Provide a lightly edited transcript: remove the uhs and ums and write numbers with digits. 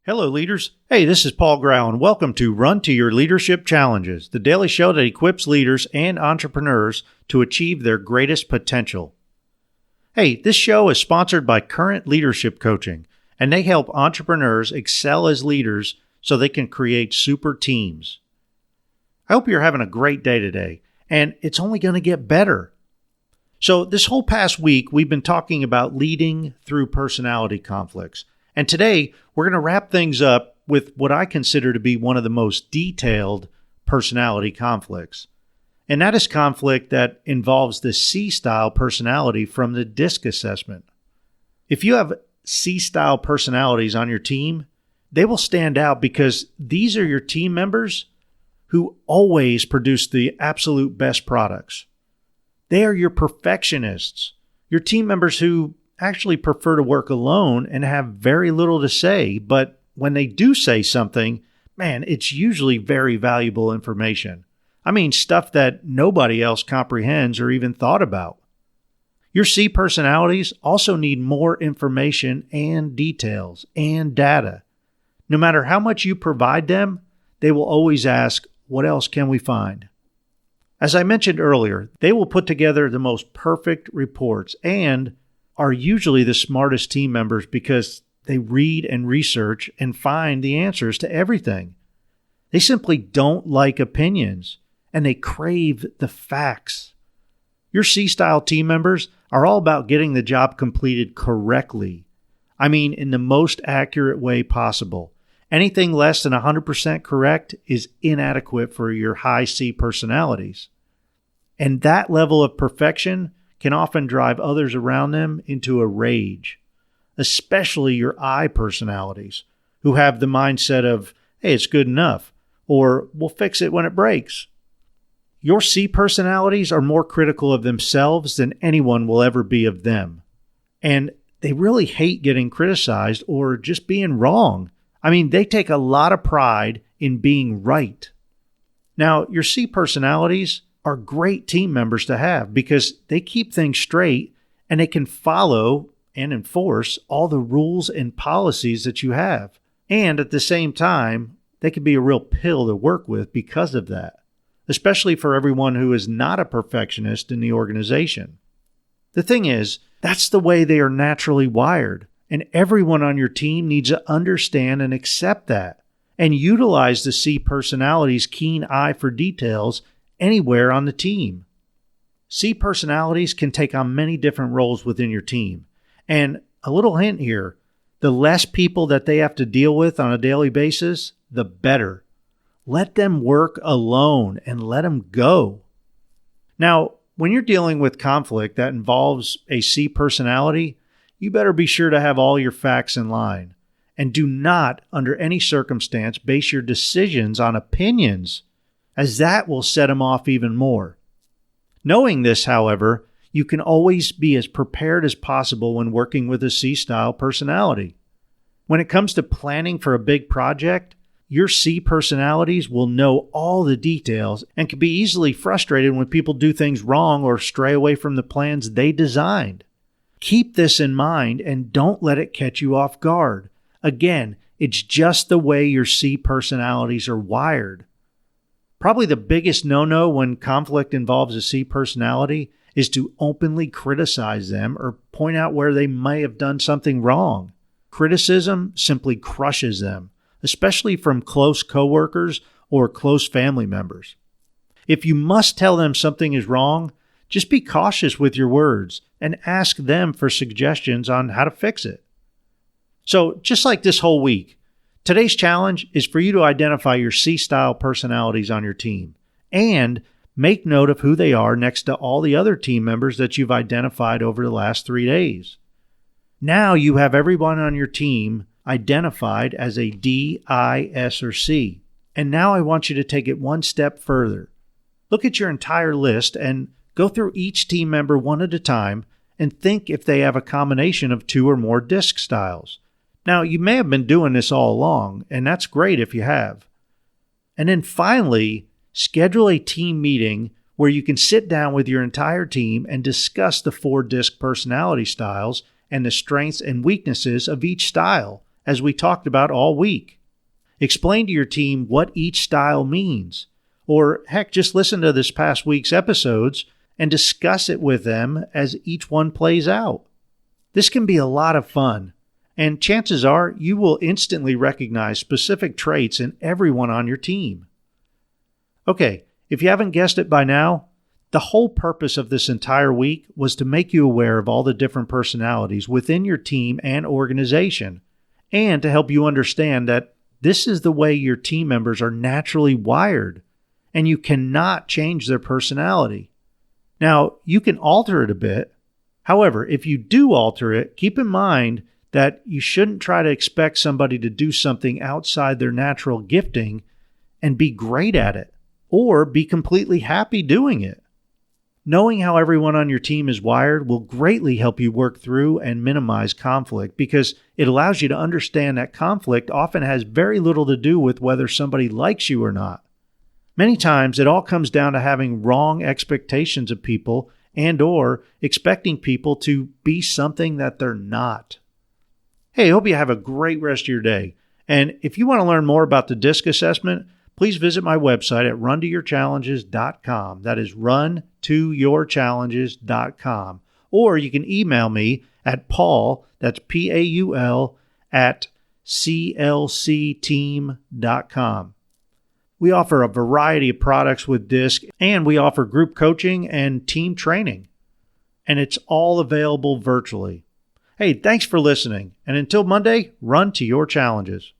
Hello, leaders. Hey, this is Paul Grau, and welcome to Run to Your Leadership Challenges, the daily show that equips leaders and entrepreneurs to achieve their greatest potential. Hey, this show is sponsored by Current Leadership Coaching, and they help entrepreneurs excel as leaders so they can create super teams. I hope you're having a great day today, and it's only going to get better. So this whole past week, we've been talking about leading through personality conflicts. And today, we're going to wrap things up with what I consider to be one of the most detailed personality conflicts. And that is conflict that involves the C-style personality from the DISC assessment. If you have C-style personalities on your team, they will stand out because these are your team members who always produce the absolute best products. They are your perfectionists, your team members who actually prefer to work alone and have very little to say, but when they do say something, man, it's usually very valuable information. I mean, stuff that nobody else comprehends or even thought about. Your C personalities also need more information and details and data. No matter how much you provide them, they will always ask, what else can we find? As I mentioned earlier, they will put together the most perfect reports and are usually the smartest team members because they read and research and find the answers to everything. They simply don't like opinions, and they crave the facts. Your C-style team members are all about getting the job completed correctly. I mean, in the most accurate way possible. Anything less than 100% correct is inadequate for your high C personalities. And that level of perfection can often drive others around them into a rage, especially your I personalities, who have the mindset of, hey, it's good enough, or we'll fix it when it breaks. Your C personalities are more critical of themselves than anyone will ever be of them. And they really hate getting criticized or just being wrong. I mean, they take a lot of pride in being right. Now, your C personalities are great team members to have because they keep things straight and they can follow and enforce all the rules and policies that you have. And at the same time, they can be a real pill to work with because of that, especially for everyone who is not a perfectionist in the organization. The thing is, that's the way they are naturally wired, and everyone on your team needs to understand and accept that and utilize the C personality's keen eye for details anywhere on the team. C personalities can take on many different roles within your team. And a little hint here, the less people that they have to deal with on a daily basis, the better. Let them work alone and let them go. Now, when you're dealing with conflict that involves a C personality, you better be sure to have all your facts in line. And do not, under any circumstance, base your decisions on opinions, as that will set them off even more. Knowing this, however, you can always be as prepared as possible when working with a C-style personality. When it comes to planning for a big project, your C personalities will know all the details and can be easily frustrated when people do things wrong or stray away from the plans they designed. Keep this in mind and don't let it catch you off guard. Again, it's just the way your C personalities are wired. Probably the biggest no-no when conflict involves a C personality is to openly criticize them or point out where they may have done something wrong. Criticism simply crushes them, especially from close coworkers or close family members. If you must tell them something is wrong, just be cautious with your words and ask them for suggestions on how to fix it. So just like this whole week, today's challenge is for you to identify your C-style personalities on your team and make note of who they are next to all the other team members that you've identified over the last 3 days. Now you have everyone on your team identified as a D, I, S, or C. And now I want you to take it one step further. Look at your entire list and go through each team member one at a time and think if they have a combination of 2 or more DISC styles. Now, you may have been doing this all along, and that's great if you have. And then finally, schedule a team meeting where you can sit down with your entire team and discuss the 4 DISC personality styles and the strengths and weaknesses of each style as we talked about all week. Explain to your team what each style means. Or heck, just listen to this past week's episodes and discuss it with them as each one plays out. This can be a lot of fun, and chances are you will instantly recognize specific traits in everyone on your team. Okay, if you haven't guessed it by now, the whole purpose of this entire week was to make you aware of all the different personalities within your team and organization, and to help you understand that this is the way your team members are naturally wired, and you cannot change their personality. Now, you can alter it a bit. However, if you do alter it, keep in mind that you shouldn't try to expect somebody to do something outside their natural gifting and be great at it, or be completely happy doing it. Knowing how everyone on your team is wired will greatly help you work through and minimize conflict, because it allows you to understand that conflict often has very little to do with whether somebody likes you or not. Many times it all comes down to having wrong expectations of people and/or expecting people to be something that they're not. Hey, I hope you have a great rest of your day. And if you want to learn more about the DISC assessment, please visit my website at runtoyourchallenges.com. That is runtoyourchallenges.com. Or you can email me at Paul, that's Paul, at clcteam.com. We offer a variety of products with DISC, and we offer group coaching and team training. And it's all available virtually. Hey, thanks for listening. And until Monday, run to your challenges.